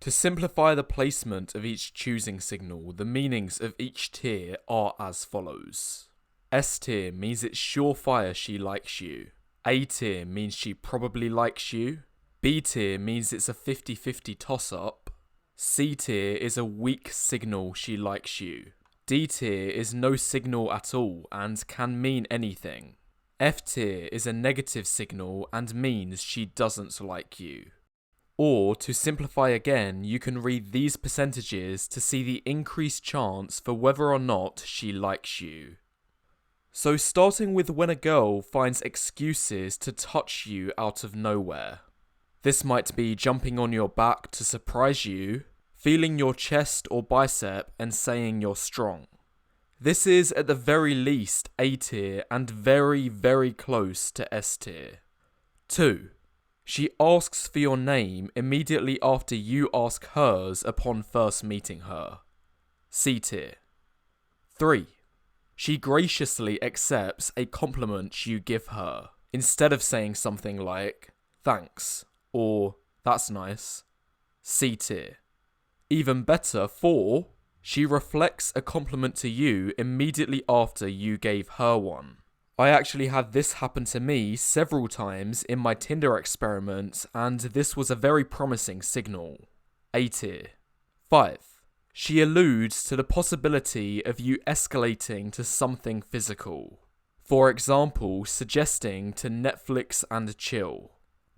To simplify the placement of each choosing signal, the meanings of each tier are as follows. S tier means it's surefire she likes you. A tier means she probably likes you. B tier means it's a 50-50 toss-up. C tier is a weak signal she likes you. D tier is no signal at all and can mean anything. F tier is a negative signal and means she doesn't like you. Or, to simplify again, you can read these percentages to see the increased chance for whether or not she likes you. So starting with when a girl finds excuses to touch you out of nowhere. This might be jumping on your back to surprise you, feeling your chest or bicep and saying you're strong. This is at the very least A tier and very, very close to S tier. 2. She asks for your name immediately after you ask hers upon first meeting her. C tier. 3. She graciously accepts a compliment you give her, instead of saying something like, thanks, or that's nice. C tier. Even better, 4. She reflects a compliment to you immediately after you gave her one. I actually had this happen to me several times in my Tinder experiment, and this was a very promising signal. A tier. 5. She alludes to the possibility of you escalating to something physical. For example, suggesting to Netflix and chill.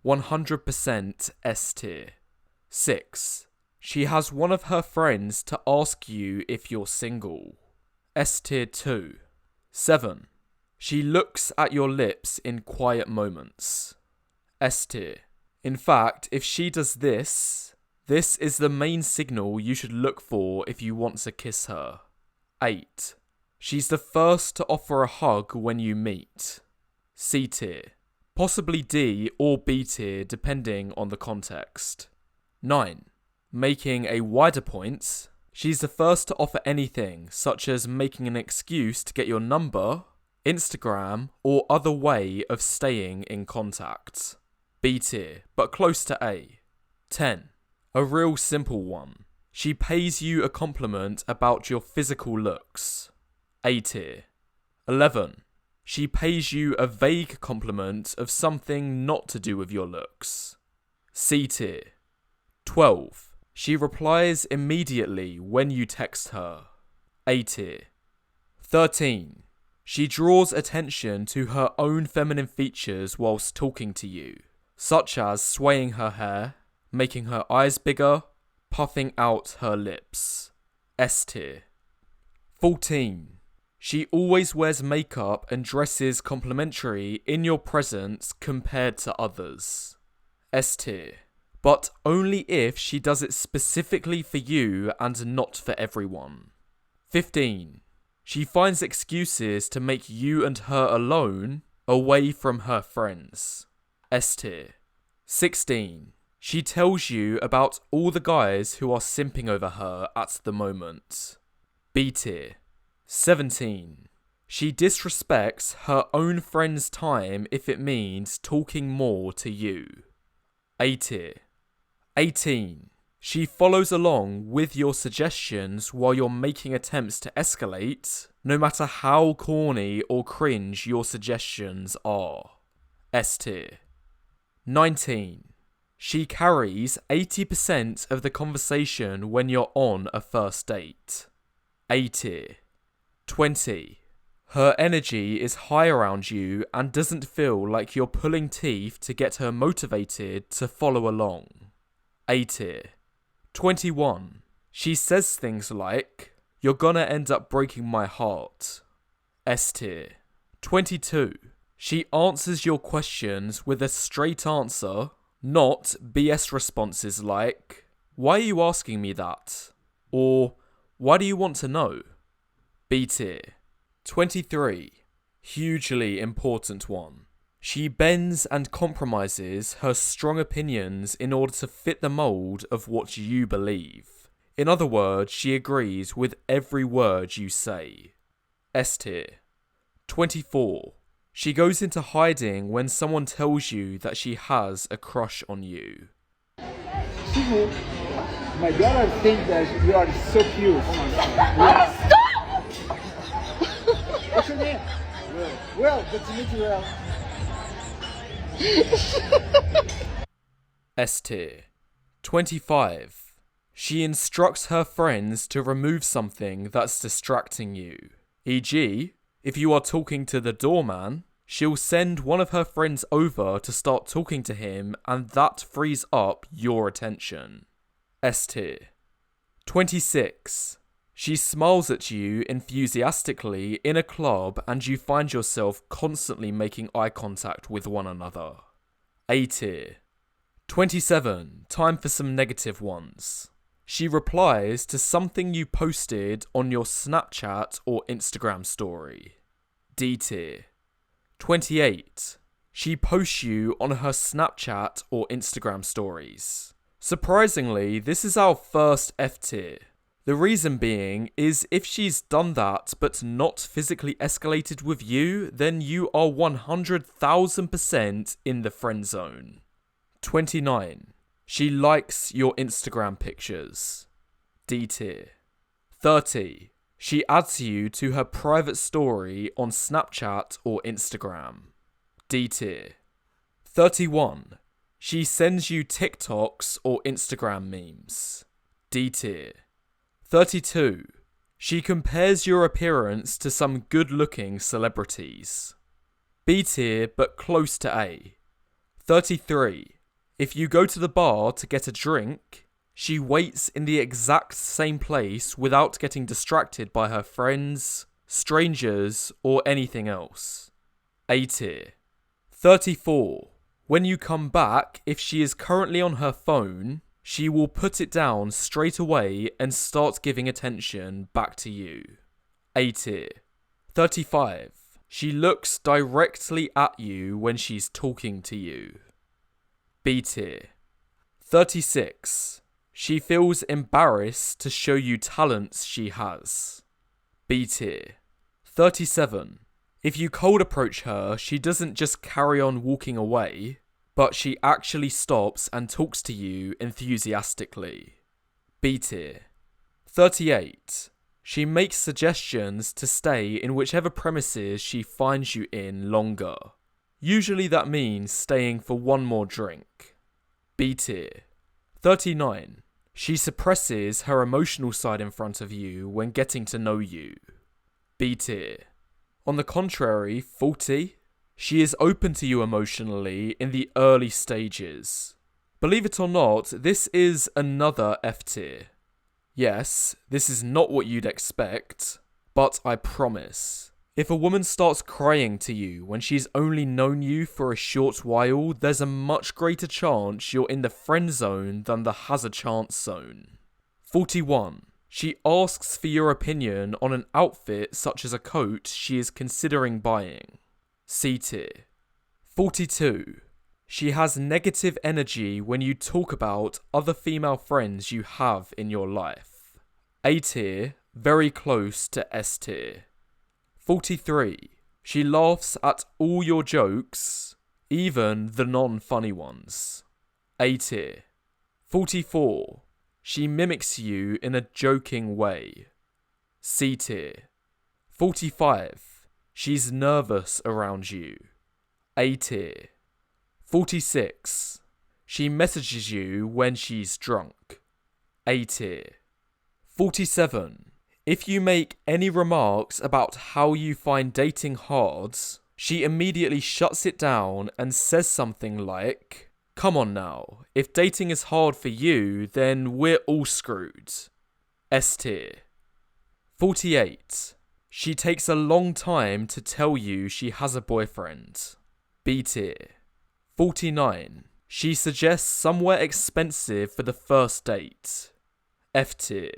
100% S tier. 6. She has one of her friends to ask you if you're single. S tier 2. 7. She looks at your lips in quiet moments. S tier. In fact, if she does this is the main signal you should look for if you want to kiss her. 8. She's the first to offer a hug when you meet. C tier. Possibly D or B tier depending on the context. 9. Making a wider point, she's the first to offer anything, such as making an excuse to get your number, Instagram, or other way of staying in contact. B tier, but close to A. 10. A real simple one. She pays you a compliment about your physical looks. A tier. 11. She pays you a vague compliment of something not to do with your looks. C tier. 12. She replies immediately when you text her. A tier. 13. She draws attention to her own feminine features whilst talking to you, such as swaying her hair, making her eyes bigger, puffing out her lips. S tier. 14. She always wears makeup and dresses complimentary in your presence compared to others. S tier. But only if she does it specifically for you and not for everyone. 15. She finds excuses to make you and her alone, away from her friends. S tier. 16. She tells you about all the guys who are simping over her at the moment. B tier. 17. She disrespects her own friend's time if it means talking more to you. A tier. 18. She follows along with your suggestions while you're making attempts to escalate, no matter how corny or cringe your suggestions are. S tier. 19. She carries 80% of the conversation when you're on a first date. A tier. 20. Her energy is high around you and doesn't feel like you're pulling teeth to get her motivated to follow along. A tier. 21. She says things like, "You're gonna end up breaking my heart." S tier. 22. She answers your questions with a straight answer, not BS responses like, "Why are you asking me that?" or "Why do you want to know?" B tier. 23. Hugely important one. She bends and compromises her strong opinions in order to fit the mould of what you believe. In other words, she agrees with every word you say. S tier. 24. She goes into hiding when someone tells you that she has a crush on you. My daughter thinks that you are so cute. Oh my God. Stop! What's your name? Will, good to meet you, Will. S tier. 25. She instructs her friends to remove something that's distracting you. E.g., if you are talking to the doorman, she'll send one of her friends over to start talking to him, and that frees up your attention. S tier. 26. She smiles at you enthusiastically in a club and you find yourself constantly making eye contact with one another. A tier. 27. Time for some negative ones. She replies to something you posted on your Snapchat or Instagram story. D tier. 28. She posts you on her Snapchat or Instagram stories. Surprisingly, this is our first F tier. The reason being is if she's done that but not physically escalated with you, then you are 100,000% in the friend zone. 29. She likes your Instagram pictures. D tier. 30. She adds you to her private story on Snapchat or Instagram. D tier. 31. She sends you TikToks or Instagram memes. D tier. 32. She compares your appearance to some good-looking celebrities. B tier, but close to A. 33. If you go to the bar to get a drink, she waits in the exact same place without getting distracted by her friends, strangers, or anything else. A tier. 34. When you come back, if she is currently on her phone, she will put it down straight away and start giving attention back to you. A tier. 35. She looks directly at you when she's talking to you. B tier. 36. She feels embarrassed to show you talents she has. B tier. 37. If you cold approach her, she doesn't just carry on walking away, but she actually stops and talks to you enthusiastically. B tier. 38. She makes suggestions to stay in whichever premises she finds you in longer. Usually that means staying for one more drink. B tier. 39. She suppresses her emotional side in front of you when getting to know you. B tier. On the contrary, 40. She is open to you emotionally in the early stages. Believe it or not, this is another F tier. Yes, this is not what you'd expect, but I promise. If a woman starts crying to you when she's only known you for a short while, there's a much greater chance you're in the friend zone than the has a chance zone. 41. She asks for your opinion on an outfit such as a coat she is considering buying. C tier. 42. She has negative energy when you talk about other female friends you have in your life. A tier, very close to S tier. 43. She laughs at all your jokes, even the non-funny ones. A tier. 44. She mimics you in a joking way. C tier. 45. She's nervous around you. A tier. 46. She messages you when she's drunk. A tier. 47. If you make any remarks about how you find dating hard, she immediately shuts it down and says something like, "Come on now, if dating is hard for you, then we're all screwed." S tier. 48. She takes a long time to tell you she has a boyfriend. B tier. 49. She suggests somewhere expensive for the first date. F tier.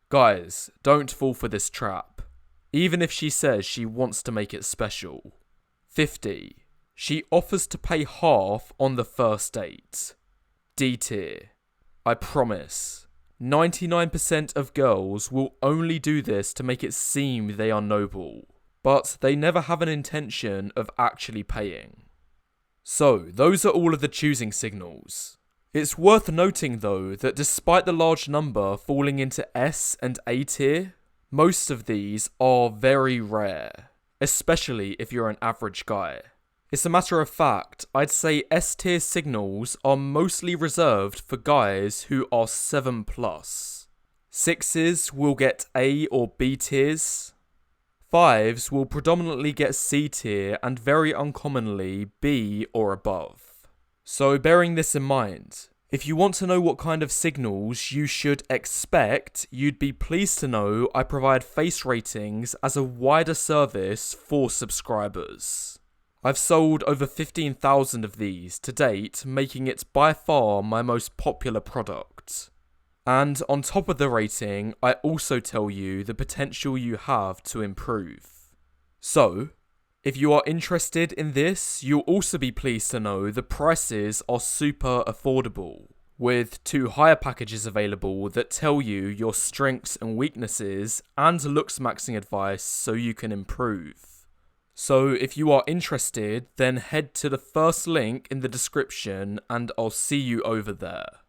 Guys, don't fall for this trap, even if she says she wants to make it special. 50. She offers to pay half on the first date. D tier. I promise, 99% of girls will only do this to make it seem they are noble, but they never have an intention of actually paying. So, those are all of the choosing signals. It's worth noting though that despite the large number falling into S and A tier, most of these are very rare, especially if you're an average guy. It's a matter of fact, I'd say S tier signals are mostly reserved for guys who are 7+. 6s will get A or B tiers. 5s will predominantly get C tier and very uncommonly B or above. So bearing this in mind, if you want to know what kind of signals you should expect, you'd be pleased to know I provide face ratings as a wider service for subscribers. I've sold over 15,000 of these to date, making it by far my most popular product. And on top of the rating, I also tell you the potential you have to improve. So, if you are interested in this, you'll also be pleased to know the prices are super affordable, with 2 higher packages available that tell you your strengths and weaknesses and looks maxing advice so you can improve. So if you are interested, then head to the first link in the description and I'll see you over there.